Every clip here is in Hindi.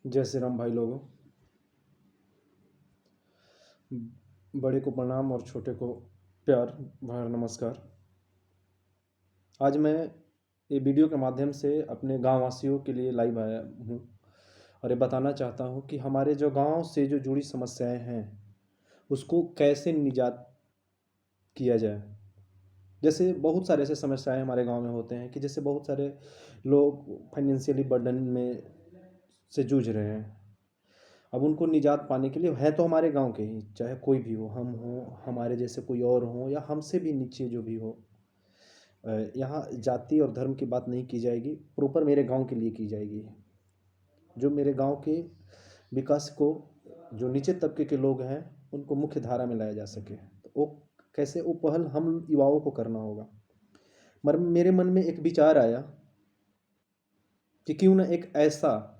जय श्री राम भाई लोगों। बड़े को प्रणाम और छोटे को प्यार भरा नमस्कार। आज मैं ये वीडियो के माध्यम से अपने गांव वासियों के लिए लाइव आया हूँ और ये बताना चाहता हूँ कि हमारे जो गांव से जो जुड़ी समस्याएं हैं उसको कैसे निजात किया जाए। जैसे बहुत सारे ऐसे समस्याएं हमारे गांव में होते हैं कि जैसे बहुत सारे लोग फाइनेंशियली बर्डन में से जूझ रहे हैं। अब उनको निजात पाने के लिए है तो हमारे गांव के ही, चाहे कोई भी हो, हम हो, हमारे जैसे कोई और हो या हमसे भी नीचे जो भी हो। यहाँ जाति और धर्म की बात नहीं की जाएगी, प्रॉपर मेरे गांव के लिए की जाएगी। जो मेरे गांव के विकास को, जो नीचे तबके के लोग हैं उनको मुख्य धारा में लाया जा सके, तो वो कैसे, वो पहल हम युवाओं को करना होगा। मगर मेरे मन में एक विचार आया कि क्यों ना एक ऐसा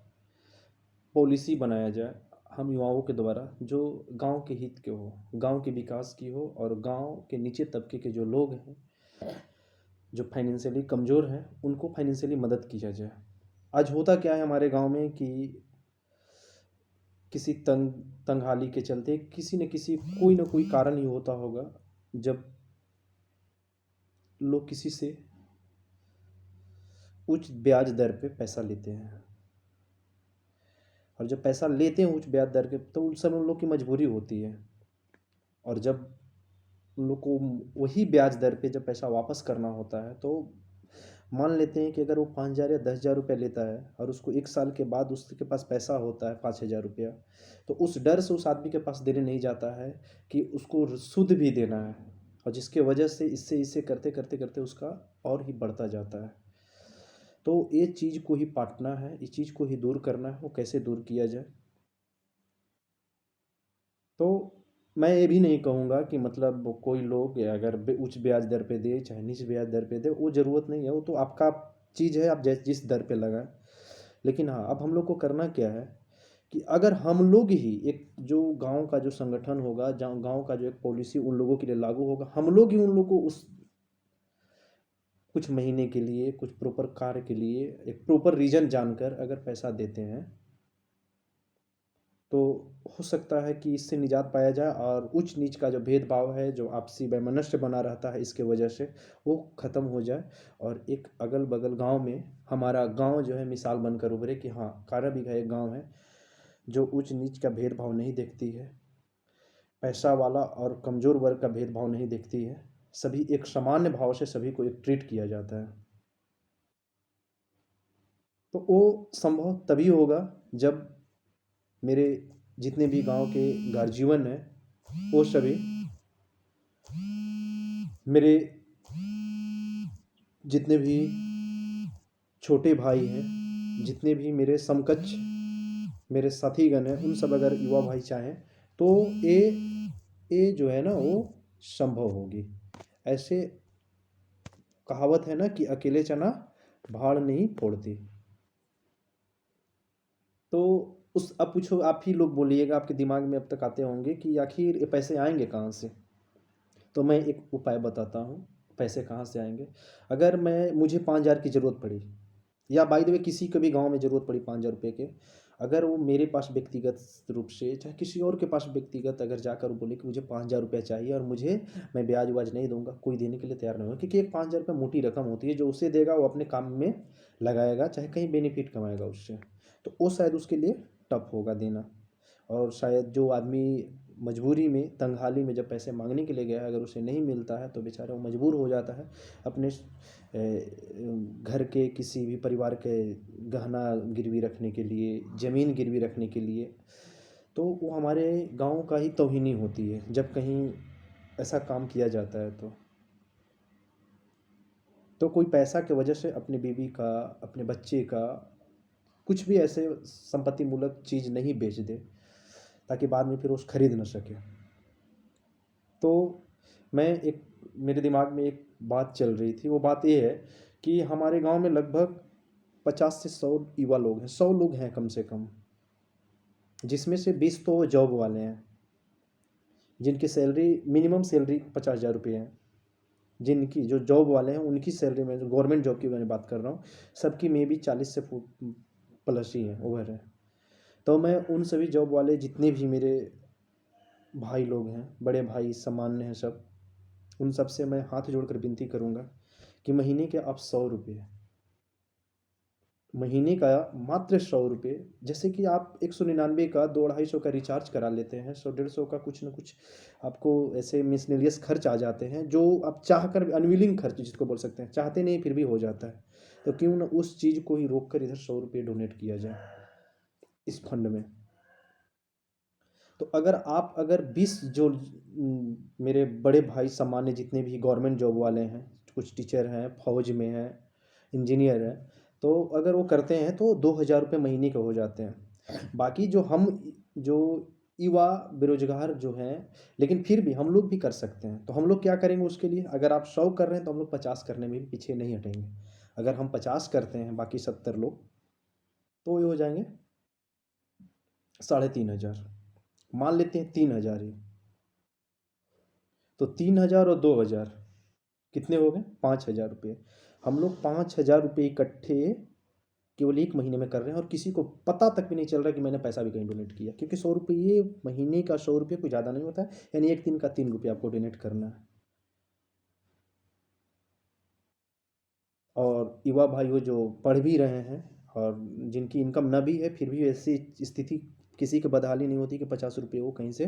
पॉलिसी बनाया जाए हम युवाओं के द्वारा जो गांव के हित के हो, गांव के विकास की हो और गांव के नीचे तबके के जो लोग हैं जो फाइनेंशियली कमज़ोर हैं उनको फाइनेंशियली मदद की जाए। आज होता क्या है हमारे गांव में कि किसी तंगहाली के चलते किसी न किसी कोई ना कोई कारण ही होता होगा जब लोग किसी से उच्च ब्याज दर पे पैसा लेते हैं। और जब पैसा लेते हैं उच्च ब्याज दर के, तो उस समय उन लोग की मजबूरी होती है। और जब उन लोग को वही ब्याज दर पे जब पैसा वापस करना होता है, तो मान लेते हैं कि अगर वो 5,000 या 10,000 रुपये लेता है और उसको 1 साल के बाद उसके पास पैसा होता है 5,000 रुपया, तो उस डर से उस आदमी के पास देने नहीं जाता है कि उसको शुद्ध भी देना है। और जिसके वजह से इससे इसे करते करते करते उसका और ही बढ़ता जाता है। तो ये चीज़ को ही पाटना है, इस चीज़ को ही दूर करना है। वो कैसे दूर किया जाए? तो मैं ये भी नहीं कहूँगा कि मतलब कोई लोग अगर उच्च ब्याज दर पे दे चाहे निच ब्याज दर पे दे, वो ज़रूरत नहीं है, वो तो आपका चीज़ है, आप जिस दर पे लगाएं। लेकिन हाँ, अब हम लोग को करना क्या है कि अगर हम लोग ही एक जो गांव का जो संगठन होगा, जहाँ गांव का जो एक पॉलिसी उन लोगों के लिए लागू होगा, हम लोग ही उन लोगों को उस कुछ महीने के लिए कुछ प्रॉपर कार्य के लिए एक प्रॉपर रीजन जानकर अगर पैसा देते हैं, तो हो सकता है कि इससे निजात पाया जाए और उच्च नीच का जो भेदभाव है, जो आपसी वैमनस्य बना रहता है इसके वजह से, वो ख़त्म हो जाए। और एक अगल बगल गांव में हमारा गांव जो है मिसाल बनकर उभरे कि हाँ, कारा बिघा एक गांव है जो उच्च नीच का भेदभाव नहीं देखती है, पैसा वाला और कमज़ोर वर्ग का भेदभाव नहीं देखती है, सभी एक सामान्य भाव से सभी को एक ट्रीट किया जाता है। तो वो संभव तभी होगा जब मेरे जितने भी गांव के गार्जियन हैं वो सभी, मेरे जितने भी छोटे भाई हैं, जितने भी मेरे समकक्ष मेरे साथीगण हैं, उन सब अगर युवा भाई चाहें तो ये जो है ना वो संभव होगी। ऐसे कहावत है ना कि अकेले चना भाड़ नहीं फोड़ती। तो उस अब पूछो, आप ही लोग बोलिएगा, आपके दिमाग में अब तक आते होंगे कि आखिर ये पैसे आएंगे कहाँ से। तो मैं एक उपाय बताता हूँ, पैसे कहाँ से आएंगे। अगर मुझे 5,000 की ज़रूरत पड़ी, या बाय द वे किसी को भी गांव में ज़रूरत पड़ी 5,000 रुपये के, अगर वो मेरे पास व्यक्तिगत रूप से चाहे किसी और के पास व्यक्तिगत अगर जाकर बोले कि मुझे 5,000 रुपया चाहिए और मैं ब्याज व्याज नहीं दूंगा, कोई देने के लिए तैयार नहीं होगा, क्योंकि एक 5,000 रुपये मोटी रकम होती है। जो उसे देगा वो अपने काम में लगाएगा, चाहे कहीं बेनिफिट कमाएगा उससे, तो वो शायद उसके लिए टफ होगा देना। और शायद जो आदमी मजबूरी में तंगहाली में जब पैसे मांगने के लिए गया है, अगर उसे नहीं मिलता है तो बेचारा वो मजबूर हो जाता है अपने घर के किसी भी परिवार के गहना गिरवी रखने के लिए, ज़मीन गिरवी रखने के लिए। तो वो हमारे गांव का ही तौहीनी होती है जब कहीं ऐसा काम किया जाता है। तो कोई पैसा के वजह से अपनी बीवी का, अपने बच्चे का कुछ भी ऐसे संपत्ति मूलक चीज़ नहीं बेच दे ताकि बाद में फिर उस खरीद न सके। तो मेरे दिमाग में एक बात चल रही थी, वो बात ये है कि हमारे गांव में लगभग 50 से 100 युवा लोग हैं, 100 लोग हैं कम से कम, जिसमें से 20 तो जॉब वाले हैं जिनकी सैलरी, मिनिमम सैलरी 50,000 रुपये है। जिनकी जो जॉब वाले हैं उनकी सैलरी में, जो गवर्नमेंट जॉब की मैंने बात कर रहा हूँ, सबकी मे बी 40 से प्लस ही है, ओवर है। तो मैं उन सभी जॉब वाले जितने भी मेरे भाई लोग हैं, बड़े भाई सामान्य हैं सब, उन सब से मैं हाथ जोड़कर विनती करूँगा कि महीने के आप 100 रुपये, महीने का मात्र 100 रुपये, जैसे कि आप 199 का 200-250 का रिचार्ज करा लेते हैं, 100-150 का कुछ न कुछ आपको ऐसे मिसलेनियस खर्च आ जाते हैं जो आप चाह कर, अनविलिंग खर्च जिसको बोल सकते हैं, चाहते नहीं फिर भी हो जाता है। तो क्यों ना उस चीज़ को ही रोक कर इधर 100 रुपये डोनेट किया जाए इस फंड में। तो अगर 20 जो मेरे बड़े भाई सामान्य जितने भी गवर्नमेंट जॉब वाले हैं, कुछ टीचर हैं, फौज में हैं, इंजीनियर हैं, तो अगर वो करते हैं तो 2,000 रुपये महीने के हो जाते हैं। बाकी जो युवा बेरोजगार जो हैं, लेकिन फिर भी हम लोग भी कर सकते हैं, तो हम लोग क्या करेंगे उसके लिए? अगर आप 100 कर रहे हैं तो हम लोग 50 करने में भी पीछे नहीं हटेंगे। अगर हम 50 करते हैं, बाकी 70 लोग, तो ये हो जाएंगे 3,500। मान लेते हैं 3,000 ही, तो 3,000 और 2,000 कितने हो गए? 5,000 रुपये। हम लोग 5,000 रुपये इकट्ठे केवल एक महीने में कर रहे हैं, और किसी को पता तक भी नहीं चल रहा कि मैंने पैसा भी कहीं डोनेट किया, क्योंकि 100 रुपये महीने का, 100 रुपये कोई ज़्यादा नहीं होता है, यानी एक दिन का 3 रुपये आपको डोनेट करना है। और युवा भाइयों जो पढ़ भी रहे हैं और जिनकी इनकम न भी है, फिर भी ऐसी स्थिति किसी की बदहाली नहीं होती कि 50 रुपये वो कहीं से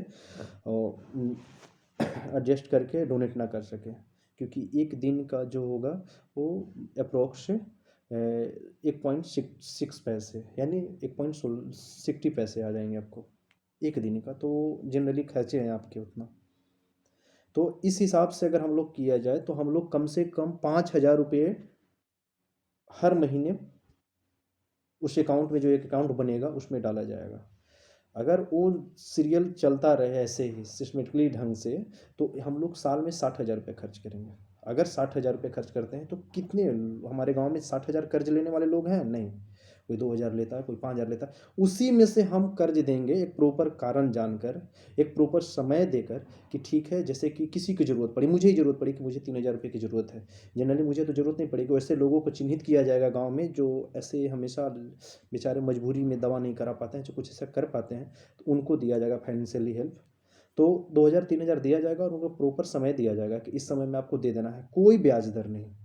एडजस्ट करके डोनेट ना कर सके, क्योंकि एक दिन का जो होगा वो अप्रोक्स 1.6 पैसे, यानी 1.60 पैसे आ जाएंगे आपको एक दिन का। तो जनरली खर्चे हैं आपके उतना। तो इस हिसाब से अगर हम लोग किया जाए तो हम लोग कम से कम 5,000 रुपये हर महीने उस अकाउंट में, जो एक अकाउंट बनेगा उसमें डाला जाएगा। अगर वो सीरियल चलता रहे ऐसे ही सिस्टमेटिकली ढंग से, तो हम लोग साल में 60,000 रुपये खर्च करेंगे। अगर 60,000 रुपये खर्च करते हैं तो कितने हमारे गांव में 60,000 कर्ज लेने वाले लोग हैं? नहीं। कोई 2,000 लेता है, कोई 5,000 लेता है। उसी में से हम कर्ज देंगे एक प्रॉपर कारण जानकर, एक प्रॉपर समय देकर, कि ठीक है, जैसे कि किसी की ज़रूरत पड़ी, मुझे ही ज़रूरत पड़ी कि मुझे 3,000 रुपये की ज़रूरत है। जनरली मुझे तो ज़रूरत नहीं पड़ेगी, वैसे लोगों को चिन्हित किया जाएगा गाँव में जो ऐसे हमेशा बेचारे मजबूरी में दवा नहीं करा पाते हैं, जो कुछ ऐसा कर पाते हैं, तो उनको दिया जाएगा फाइनेंशियली हेल्प। तो 2,000-3,000 दिया जाएगा और उनको प्रॉपर समय दिया जाएगा कि इस समय में आपको दे देना है, कोई ब्याज दर नहीं।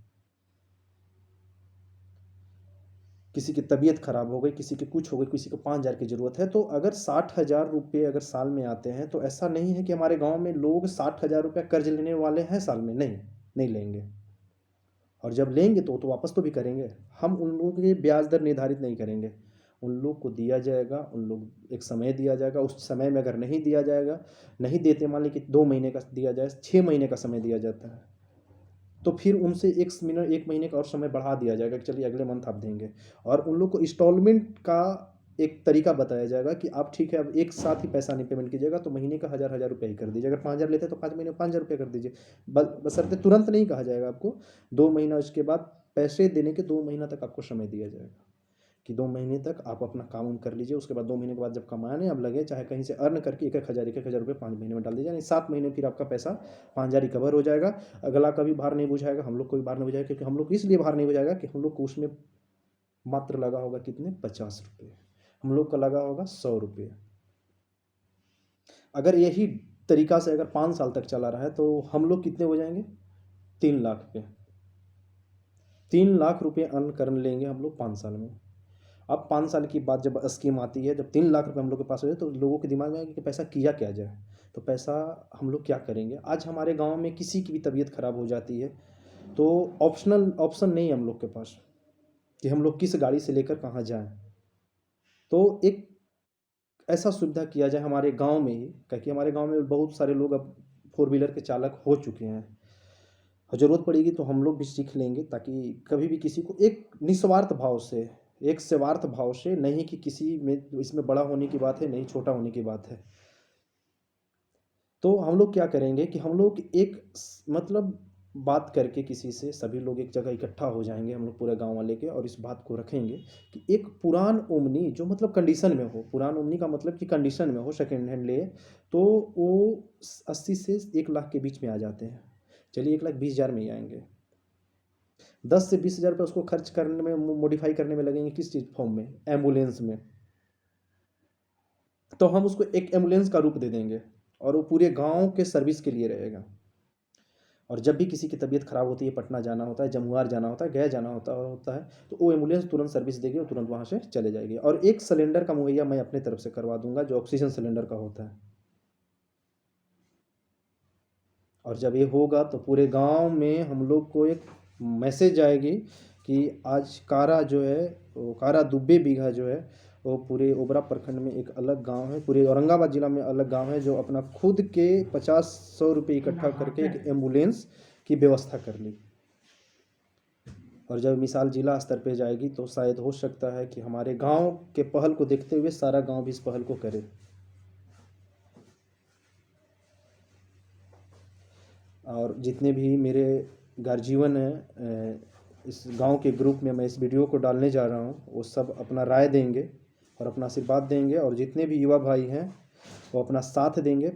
किसी की तबीयत खराब हो गई, किसी की कुछ हो गई, किसी को 5,000 की ज़रूरत है, तो अगर 60,000 रुपये अगर साल में आते हैं, तो ऐसा नहीं है कि हमारे गांव में लोग 60,000 रुपये कर्ज लेने वाले हैं साल में, नहीं, नहीं लेंगे। और जब लेंगे तो वापस तो भी करेंगे। हम उन लोगों के ब्याज दर निर्धारित नहीं करेंगे, उन लोग को दिया जाएगा, उन लोग एक समय दिया जाएगा, उस समय में अगर नहीं दिया जाएगा, नहीं देते, मान ली कि 2 महीने का दिया जाए, 6 महीने का समय दिया जाता है, तो फिर उनसे 1 महीने का और समय बढ़ा दिया जाएगा कि चलिए अगले मंथ आप देंगे। और उन लोग को इंस्टॉलमेंट का एक तरीका बताया जाएगा कि आप ठीक है, अब एक साथ ही पैसा नहीं पेमेंट कीजिएगा, तो महीने का 1,000-1,000 रुपये ही कर दीजिए। अगर 5,000 लेते हैं तो 5 महीने में 5,000 रुपये कर दीजिए। बशर्ते तुरंत नहीं कहा जाएगा आपको, 2 महीना उसके बाद पैसे देने के 2 महीना तक आपको समय दिया जाएगा कि 2 महीने तक आप अपना काम उम कर लीजिए। उसके बाद 2 महीने के बाद जब कमाने अब लगे, चाहे कहीं से अर्न करके 1,000-1,000 रुपये 5 महीने में डाल दीजिए, यानी 7 महीने फिर आपका पैसा 5,000 रिकवर हो जाएगा। अगला कभी भार नहीं बुझाएगा, हम लोग को भी भार नहीं बुझाएगा, क्योंकि हम लोग को इसलिए भार नहीं बुझाएगा कि हम लोग को उसमें मात्र लगा होगा कितने? 50 रुपये। हम लोग का लगा होगा 100 रुपये। अगर यही तरीका से अगर 5 साल तक चला रहा है तो हम लोग कितने हो जाएंगे? 3 लाख पे, 3 लाख रुपये अर्न कर लेंगे हम लोग 5 साल में। अब 5 साल की बात जब स्कीम आती है, जब 3 लाख रुपये हम लोग के पास हो जाए, तो लोगों के दिमाग में आएगा कि पैसा किया क्या जाए। तो पैसा हम लोग क्या करेंगे? आज हमारे गांव में किसी की भी तबीयत खराब हो जाती है, तो ऑप्शन नहीं है हम लोग के पास कि हम लोग किस गाड़ी से लेकर कहाँ जाएं। तो एक ऐसा सुविधा किया जाए हमारे गांव में ही, क्योंकि हमारे गांव में बहुत सारे लोग अब 4 व्हीलर के चालक हो चुके हैं, और ज़रूरत पड़ेगी तो हम लोग भी सीख लेंगे, ताकि कभी भी किसी को एक निस्वार्थ भाव से, एक स्वार्थ भाव से नहीं कि किसी में इसमें बड़ा होने की बात है, नहीं छोटा होने की बात है। तो हम लोग क्या करेंगे कि हम लोग एक मतलब बात करके किसी से, सभी लोग एक जगह इकट्ठा हो जाएंगे, हम लोग पूरे गांव वाले के, और इस बात को रखेंगे कि एक पुरान ओमनी जो मतलब कंडीशन में हो, पुरान ओमनी का मतलब कि कंडीशन में हो, सेकेंड हैंड ले, तो वो 80 से 1 लाख के बीच में आ जाते हैं। चलिए 1,20,000 में ही आएंगे। 10 से 20 हज़ार रुपये उसको खर्च करने में, मॉडिफाई करने में लगेंगे, किस चीज़ फॉर्म में? एम्बुलेंस में। तो हम उसको एक एम्बुलेंस का रूप दे देंगे और वो पूरे गांव के सर्विस के लिए रहेगा। और जब भी किसी की तबीयत खराब होती है, पटना जाना होता है, जमुआर जाना होता है, गया जाना होता है, तो वो एम्बुलेंस तुरंत सर्विस देगी और तुरंत वहाँ से चले जाएगी। और एक सिलेंडर का मुहैया मैं अपने तरफ से करवा दूंगा, जो ऑक्सीजन सिलेंडर का होता है। और जब ये होगा तो पूरे गांव में हम लोग को एक मैसेज जाएगी कि आज कारा जो है, वो कारा दुब्बे बीघा जो है, वो पूरे ओबरा प्रखंड में एक अलग गांव है, पूरे औरंगाबाद जिला में अलग गांव है, जो अपना खुद के 50-100 रुपये इकट्ठा करके एक एम्बुलेंस की व्यवस्था कर ली। और जब मिसाल जिला स्तर पे जाएगी तो शायद हो सकता है कि हमारे गांव के पहल को देखते हुए सारा गांव भी इस पहल को करे। और जितने भी मेरे गार्जियन हैं इस गांव के ग्रुप में, मैं इस वीडियो को डालने जा रहा हूं, वो सब अपना राय देंगे और अपना आशीर्वाद देंगे। और जितने भी युवा भाई हैं वो अपना साथ देंगे।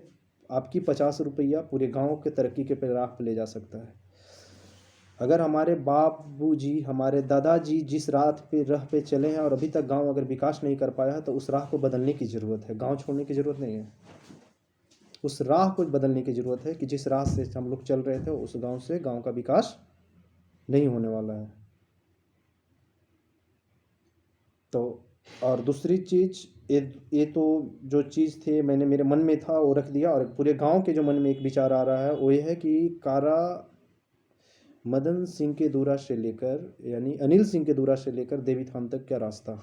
आपकी 50 रुपया पूरे गांव के तरक्की के राह पर ले जा सकता है। अगर हमारे बाबूजी, हमारे दादाजी जिस राह पे चले हैं और अभी तक गांव अगर विकास नहीं कर पाया है, तो उस राह को बदलने की ज़रूरत है। गांव छोड़ने की ज़रूरत नहीं है, उस राह को बदलने की ज़रूरत है कि जिस राह से हम लोग चल रहे थे, उस गांव से गांव का विकास नहीं होने वाला है। तो और दूसरी चीज़, ये तो जो चीज़ थी मैंने मेरे मन में था वो रख दिया। और पूरे गांव के जो मन में एक विचार आ रहा है वो ये है कि कारा मदन सिंह के दूरा से लेकर, यानी अनिल सिंह के दूरा से लेकर देवी थान तक क्या रास्ता,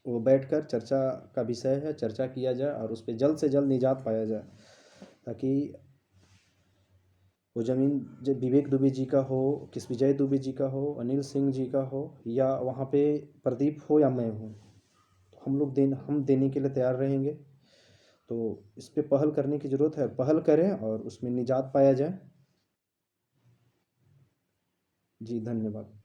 वो बैठकर चर्चा का विषय है, चर्चा किया जाए और उस पर जल्द से जल्द निजात पाया जाए, ताकि वो ज़मीन जब विवेक दुबे जी का हो, किस विजय दुबे जी का हो, अनिल सिंह जी का हो, या वहाँ पे प्रदीप हो या मैं हूँ, तो हम देने के लिए तैयार रहेंगे। तो इस पे पहल करने की ज़रूरत है, पहल करें और उसमें निजात पाया जाए। जी धन्यवाद।